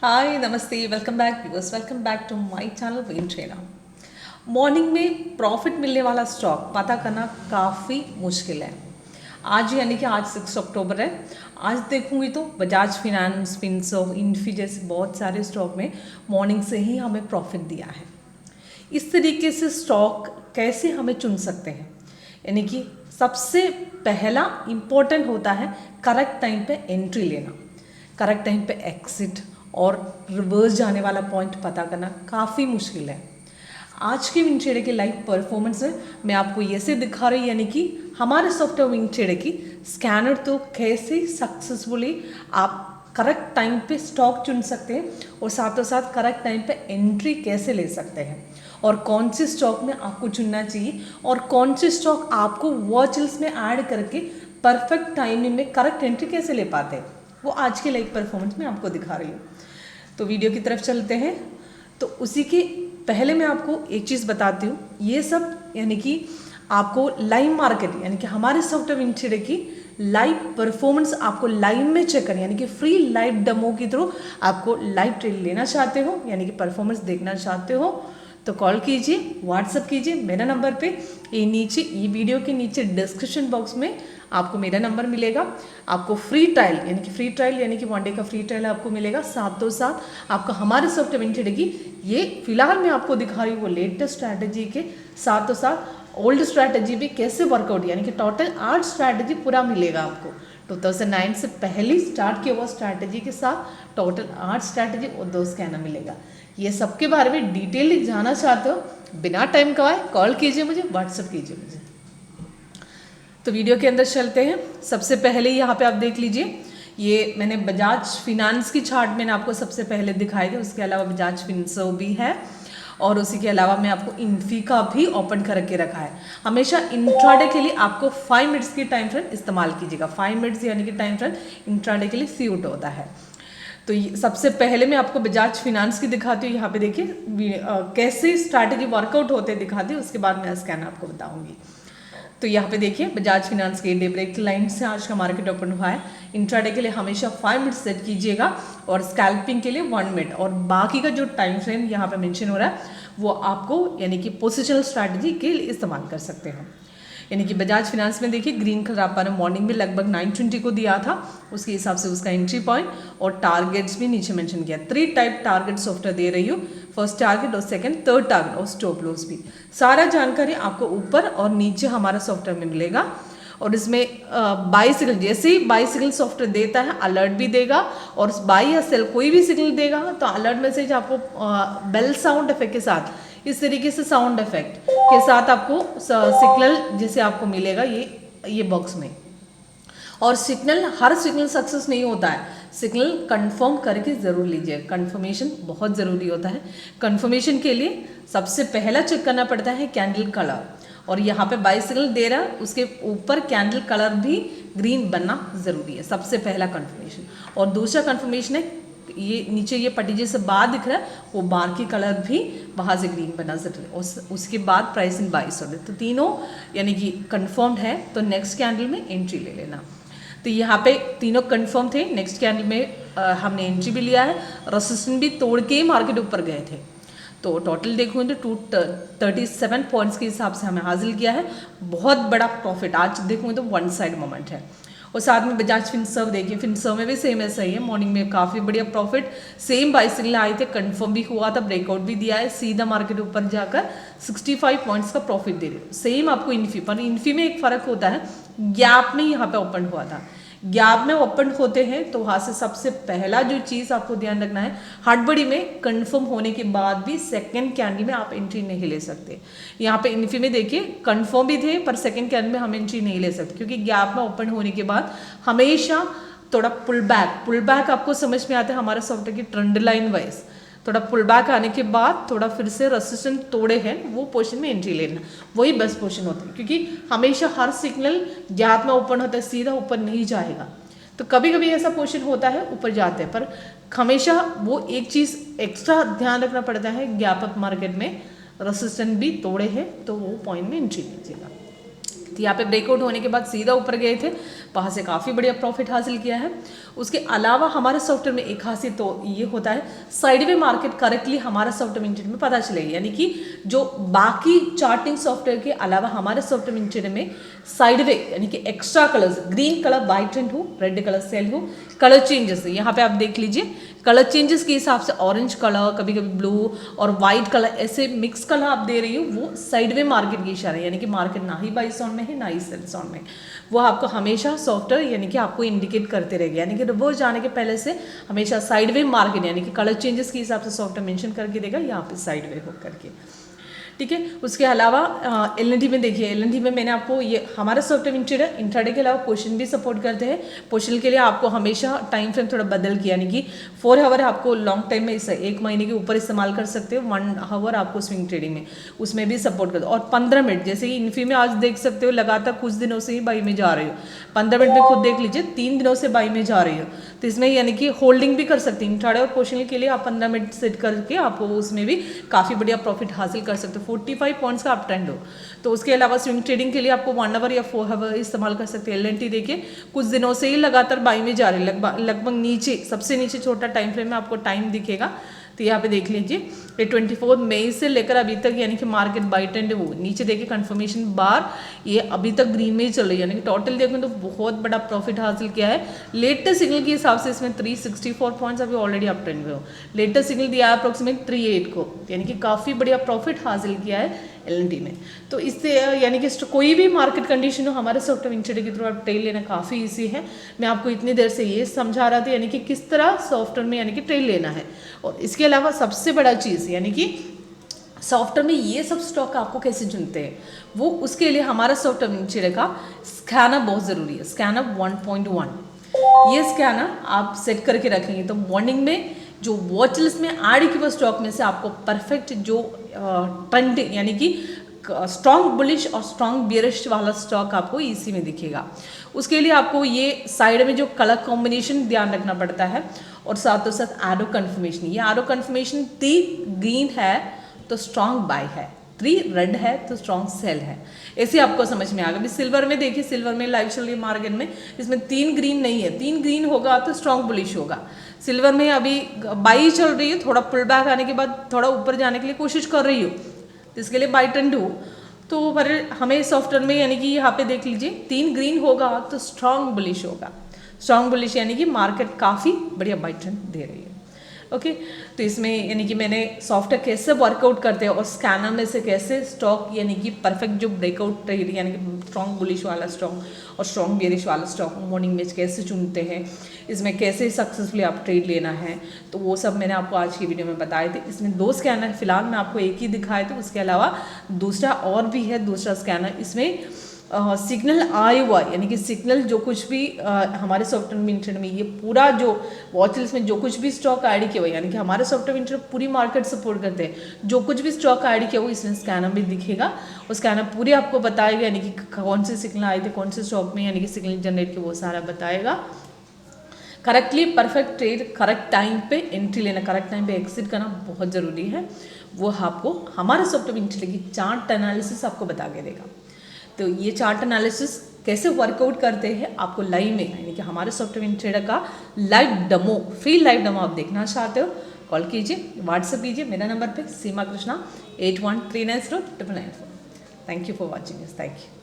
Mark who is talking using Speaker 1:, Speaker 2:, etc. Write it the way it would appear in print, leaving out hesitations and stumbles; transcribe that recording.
Speaker 1: हाय नमस्ते welcome back viewers welcome back to my channel Wayne Trader. Morning में profit मिलने वाला स्टॉक पता करना काफ़ी मुश्किल है। आज यानी कि आज 6 अक्टूबर है। आज देखूंगी तो बजाज फिनेंस, फिनसर्व, इन्फी जैसे बहुत सारे स्टॉक में मॉर्निंग से ही हमें प्रॉफिट दिया है। इस तरीके से स्टॉक कैसे हमें चुन सकते हैं, यानी कि सबसे पहला इम्पोर्टेंट होता है करेक्ट टाइम पे एंट्री लेना, करेक्ट टाइम पे एग्जिट और रिवर्स जाने वाला पॉइंट पता करना काफ़ी मुश्किल है। आज के विंग ट्रेडर के लाइव परफॉर्मेंस में मैं आपको ये से दिखा रही, यानी कि हमारे सॉफ्टवेयर विंग ट्रेडर की स्कैनर तो कैसे सक्सेसफुली आप करेक्ट टाइम पे स्टॉक चुन सकते हैं और साथों साथ करेक्ट टाइम पे एंट्री कैसे ले सकते हैं और कौन से स्टॉक में आपको चुनना चाहिए और कौन से स्टॉक आपको वॉच लिस्ट में ऐड करके परफेक्ट टाइमिंग में करेक्ट एंट्री कैसे ले पाते हैं, वो आज के लाइव परफॉर्मेंस में आपको दिखा रही हूँ। तो वीडियो की तरफ चलते हैं। तो उसी के पहले मैं आपको एक चीज़ बताती हूँ, ये सब यानी कि आपको लाइव मार्केट यानी कि हमारे सॉफ्टवेयर विंग ट्रेडर की लाइव परफॉर्मेंस आपको लाइव में चेक करनी, यानी कि फ्री लाइव डेमो के थ्रू आपको लाइव ट्रेड लेना चाहते हो यानी कि परफॉर्मेंस देखना चाहते हो तो कॉल कीजिए, व्हाट्सअप कीजिए मेरा नंबर पे। ये वीडियो के नीचे डिस्क्रिप्शन बॉक्स में आपको मेरा नंबर मिलेगा। आपको फ्री ट्रायल यानी कि 1 डे का फ्री ट्रायल आपको मिलेगा। साथों साथ आपका हमारे सॉफ्टवेयर विंग ट्रेडर की ये फिलहाल मैं आपको दिखा रही हूँ वो लेटेस्ट स्ट्रैटेजी के साथों साथ ओल्ड स्ट्रैटेजी भी कैसे वर्कआउट, यानी कि टोटल 8 स्ट्रैटेजी पूरा मिलेगा आपको। 2009 से पहले स्टार्ट किया हुआ स्ट्रैटेजी के साथ टोटल 8 स्ट्रैटेजी और 2 स्कैनर मिलेगा। ये सबके बारे में डिटेल जानना चाहते हो, बिना टाइम गवाए कॉल कीजिए मुझे, व्हाट्सअप कीजिए मुझे। तो वीडियो के अंदर चलते हैं। सबसे पहले यहाँ पे आप देख लीजिए, ये मैंने बजाज फिनेंस की चार्ट मैंने आपको सबसे पहले दिखाई थी। उसके अलावा बजाज फिनसर्व भी है और उसी के अलावा मैं आपको इन्फी का भी ओपन करके रखा है। हमेशा इंट्राडे के लिए आपको 5 मिनट्स की टाइम फ्रेम इस्तेमाल कीजिएगा। 5 मिनट्स यानी कि टाइम फ्रेम इंट्राडे के लिए सूट होता है। तो सबसे पहले मैं आपको बजाज फिनेंस की दिखाती हूँ। यहाँ पे देखिए कैसे स्ट्रैटेजी वर्कआउट होते दिखाती हूँ, उसके बाद मैं स्कैन आपको बताऊंगी। तो यहाँ पे देखिए बजाज फिनेंस के डे ब्रेक लाइन से आज का मार्केट ओपन हुआ है। इंट्राडे के लिए हमेशा 5 मिनट सेट कीजिएगा और स्कैल्पिंग के लिए 1 मिनट, और बाकी का जो टाइम फ्रेम यहाँ पे मेंशन हो रहा है वो आपको यानी कि पोजिशनल स्ट्रैटेजी के लिए इस्तेमाल कर सकते हैं। यानी कि बजाज फिनेंस में देखिए ग्रीन कलर आपने मॉर्निंग में लगभग 920 को दिया था, उसके हिसाब से उसका एंट्री पॉइंट और टारगेट्स भी नीचे मेंशन किया। 3 टाइप टारगेट सॉफ्टवेयर दे रही हूँ, फर्स्ट टारगेट और सेकंड, थर्ड टारगेट और स्टॉप लॉस भी। सारा जानकारी आपको ऊपर और नीचे हमारा सॉफ्टवेयर में मिलेगा। और इसमें बाई सिग्नल, जैसे ही बाई सिग्नल सॉफ्टवेयर देता है अलर्ट भी देगा, और बाई या सेल कोई भी सिग्नल देगा तो अलर्ट मैसेज आपको बेल साउंड इफेक्ट के साथ, इस तरीके से साउंड इफेक्ट के साथ आपको सिग्नल जैसे आपको मिलेगा ये बॉक्स में। और हर सिग्नल सक्सेस नहीं होता है, सिग्नल कंफर्म करके ज़रूर लीजिए, कंफर्मेशन बहुत ज़रूरी होता है। कंफर्मेशन के लिए सबसे पहला चेक करना पड़ता है कैंडल कलर, और यहाँ पे बाई सिग्नल दे रहा है उसके ऊपर कैंडल कलर भी ग्रीन बनना ज़रूरी है, सबसे पहला कंफर्मेशन। और दूसरा कंफर्मेशन है ये नीचे ये पट्टी जैसे बार दिख रहा है वो बार की कलर भी वहाँ से ग्रीन बनना जरूरी है। उसके बाद प्राइसिंग 22 हो, तो तीनों यानी कि कंफर्म्ड है तो नेक्स्ट कैंडल में एंट्री ले लेना। तो यहाँ पे तीनों कंफर्म थे, नेक्स्ट कैंडल में हमने एंट्री भी लिया है, रेजिस्टेंस भी तोड़ के मार्केट ऊपर गए थे। तो टोटल देखूँ तो 237 पॉइंट्स के हिसाब से हमें हासिल किया है, बहुत बड़ा प्रॉफिट। आज देखूँ तो 1 साइड मोमेंट है। और साथ में बजाज फिनसर्व देखिए, फिनसर्व में भी सेम ऐसा ही है, मॉर्निंग में काफ़ी बढ़िया प्रॉफिट, सेम बाई सिग्नल आए थे, कंफर्म भी हुआ था, ब्रेकआउट भी दिया है, सीधा मार्केट ऊपर जाकर 65 पॉइंट्स का प्रॉफिट दे रही है। सेम आपको इन्फी, पर इन्फी में एक फ़र्क होता है, गैप में यहाँ पे ओपन हुआ था। गैप में ओपन होते हैं तो वहाँ से सबसे पहला जो चीज़ आपको ध्यान रखना है, हड़बड़ी में कंफर्म होने के बाद भी सेकंड कैंडल में आप एंट्री नहीं ले सकते। यहाँ पे इन्फी में देखिए कंफर्म भी थे पर सेकंड कैंडल में हम एंट्री नहीं ले सकते, क्योंकि गैप में ओपन होने के बाद हमेशा थोड़ा पुल बैक आपको समझ में आता है हमारे सॉफ्टवेयर की ट्रेंड लाइन वाइज। थोड़ा पुल बैक आने के बाद थोड़ा फिर से रेजिस्टेंस तोड़े हैं वो पोजीशन में एंट्री लेना, वही बेस्ट पोजीशन होती है, क्योंकि हमेशा हर सिग्नल गैप में ओपन होता है, सीधा ऊपर नहीं जाएगा। तो कभी कभी ऐसा पोजीशन होता है ऊपर जाते हैं, पर हमेशा वो एक चीज़ एक्स्ट्रा ध्यान रखना पड़ता है, गैप अप मार्केट में रेजिस्टेंस भी तोड़े हैं तो वो पॉइंट में एंट्री लीजिएगा। तो यहाँ पे ब्रेकआउट होने के बाद सीधा ऊपर गए थे, वहाँ से काफ़ी बढ़िया प्रॉफिट हासिल किया है। उसके अलावा हमारे सॉफ्टवेयर में एक खासियत तो ये होता है, साइडवे मार्केट करेक्टली हमारे सॉफ्टवेयर इंजीनियर में पता चलेगी, यानी कि जो बाकी चार्टिंग सॉफ्टवेयर के अलावा हमारे सॉफ्टवेयर इंजीनियर में साइडवे यानी कि extra colours, green colour by trend हो, रेड कलर सेल हो, कलर चेंजेस यहाँ पे आप देख लीजिए, कलर चेंजेस के हिसाब से ऑरेंज कलर, कभी कभी ब्लू और वाइट कलर, ऐसे मिक्स कलर आप दे रही हो, वो साइडवे मार्केट की इशारा है, यानी कि मार्केट ना ही बाई ऑन में है ना ही सेल्स ऑन में, वो आपको हमेशा सॉफ्टवेयर यानी कि आपको इंडिकेट करते रहेगा, यानी कि रिवर्स जाने के पहले से हमेशा साइडवे मार्केट यानी कि कलर चेंजेस के हिसाब से सॉफ्टवेयर मेंशन करके देगा यहाँ पे साइडवे हो करके, ठीक है। उसके अलावा एल में देखिए, एल में मैंने आपको ये हमारा सॉफ्टवेयर इंट्राडे के अलावा पोजिशन भी सपोर्ट करते हैं। पोजिशन के लिए आपको हमेशा टाइम फ्रेम थोड़ा बदल किया, यानी कि 4 आवर आपको लॉन्ग टाइम में इसे 1 महीने के ऊपर इस्तेमाल कर सकते हो, 1 आवर आपको स्विंग ट्रेडिंग में उसमें भी सपोर्ट करते हो, और 15 मिनट जैसे कि इन्फी में आज देख सकते हो लगातार कुछ दिनों से ही बाई में जा रही हो, 15 मिनट में खुद देख लीजिए 3 दिनों से बाई में जा रही हो, तो इसमें यानी कि होल्डिंग भी कर सकते हैं इंट्राडे और पोजिशन के लिए आप 15 मिनट सेट करके आप उसमें भी काफ़ी बढ़िया प्रॉफिट हासिल कर सकते हो, 45 पॉइंट्स का आप ट्रेंड हो। तो उसके अलावा स्विंग ट्रेडिंग के लिए आपको 1 आवर या 4 आवर इस्तेमाल कर सकते हैं। एल देखिए कुछ दिनों से ही लगातार बाई में जा रही है, लगभग नीचे सबसे नीचे छोटा टाइम फ्रेम में आपको टाइम दिखेगा, तो यहाँ पे देख लीजिए ये 24 मई से लेकर अभी तक यानी कि मार्केट बाई ट्रेंड वो नीचे देखिए कंफर्मेशन बार ये अभी तक ग्रीन में ही चल रही है, यानी कि टोटल देखें तो बहुत बड़ा प्रॉफिट हासिल किया है। लेटेस्ट सिग्नल के हिसाब से इसमें 364 पॉइंट्स अभी ऑलरेडी अप ट्रेंड में हो, लेटेस्ट सिग्नल दिया है अप्रोक्सीमेट 38 को, यानी कि काफ़ी बढ़िया प्रॉफिट हासिल किया है एल में। तो इससे यानी कि कोई भी मार्केट कंडीशन हो हमारे सॉफ्टवेयर इंट्राडे के थ्रू आप ट्रेड लेना काफ़ी ईजी है। मैं आपको इतनी देर से ये समझा रहा था यानी कि किस तरह सॉफ्टवेयर में यानी कि ट्रेड लेना है, और इसके अलावा सबसे बड़ा चीज़ यानी कि सॉफ्टवेयर में ये सब स्टॉक आपको कैसे चुनते हैं, वो उसके लिए हमारा सॉफ्टवेयर इंट्राडे का स्कैनर बहुत ज़रूरी है। स्कैनर 1.1 ये स्कैनर आप सेट करके रखेंगे तो मॉर्निंग में जो वॉच लिस्ट में ऐड किए स्टॉक में से आपको परफेक्ट जो ट्रेंड यानी कि स्ट्रॉन्ग बुलिश और स्ट्रॉन्ग बियरिश वाला स्टॉक आपको इसी में दिखेगा। उसके लिए आपको ये साइड में जो कलर कॉम्बिनेशन ध्यान रखना पड़ता है, और साथ एरो कन्फर्मेशन, ये एरो कन्फर्मेशन 3 ग्रीन है तो स्ट्रॉन्ग बाय है, 3 रेड है तो स्ट्रॉन्ग सेल है, ऐसे आपको समझ में आ गया। अभी सिल्वर में देखिए, सिल्वर में लाइव चल रही है मार्केट में, इसमें 3 ग्रीन नहीं है, 3 ग्रीन होगा तो स्ट्रॉन्ग बुलिश होगा। सिल्वर में अभी बाई चल रही है, थोड़ा पुल बैक आने के बाद थोड़ा ऊपर जाने के लिए कोशिश कर रही हो, तो इसके लिए बाई ट्रेंड हो, तो पर हमें सॉफ्टवेयर में यानी कि यहाँ पे देख लीजिए 3 ग्रीन होगा तो स्ट्रॉन्ग बुलिश होगा, स्ट्रॉन्ग बुलिश यानी कि मार्केट काफ़ी बढ़िया बाई ट्रेंड दे रही है। ओके, तो इसमें यानी कि मैंने सॉफ्टवेयर कैसे वर्कआउट करते हैं और स्कैनर में से कैसे स्टॉक यानी कि परफेक्ट जो ब्रेकआउट ट्रेड यानी कि स्ट्रॉन्ग बुलिश वाला स्टॉक और स्ट्रॉन्ग बेरिश वाला स्टॉक मॉर्निंग में कैसे चुनते हैं, इसमें कैसे सक्सेसफुली आप ट्रेड लेना है, तो वो सब मैंने आपको आज की वीडियो में बताए थे। इसमें 2 स्कैनर फिलहाल मैं आपको एक ही दिखाए थे, उसके अलावा दूसरा और भी है, दूसरा स्कैनर इसमें सिग्नल आया हुआ यानी कि सिग्नल जो कुछ भी हमारे सॉफ्टवेयर इंट्राडे में ये पूरा जो वॉच लिस्ट में जो कुछ भी स्टॉक ऐड किया हुआ यानी कि हमारे सॉफ्टवेयर इंट्राडे पूरी मार्केट सपोर्ट करते हैं, जो कुछ भी स्टॉक ऐड किया हुआ इसमें स्कैनर में दिखेगा, और स्कैनर पूरे आपको बताएगा यानी कि कौन से सिग्नल आए थे कौन से स्टॉक में यानी कि सिग्नल जनरेट किया वो सारा बताएगा। Correctly perfect trade correct time पे एंट्री लेना, करेक्ट टाइम पे एग्जिट करना बहुत ज़रूरी है, वो आपको हमारे सॉफ्टवेयर इंट्राडे की चार्ट एनालिसिस आपको बता के देगा। तो ये चार्ट एनालिसिस कैसे वर्कआउट करते हैं आपको लाइव में यानी कि हमारे सॉफ्टवेयर इंट्राडे का live demo, free live demo आप देखना चाहते हो, कॉल कीजिए, व्हाट्सएप कीजिए मेरा नंबर पे Seema Krishna 81390994। Thank you for watching this, thank you.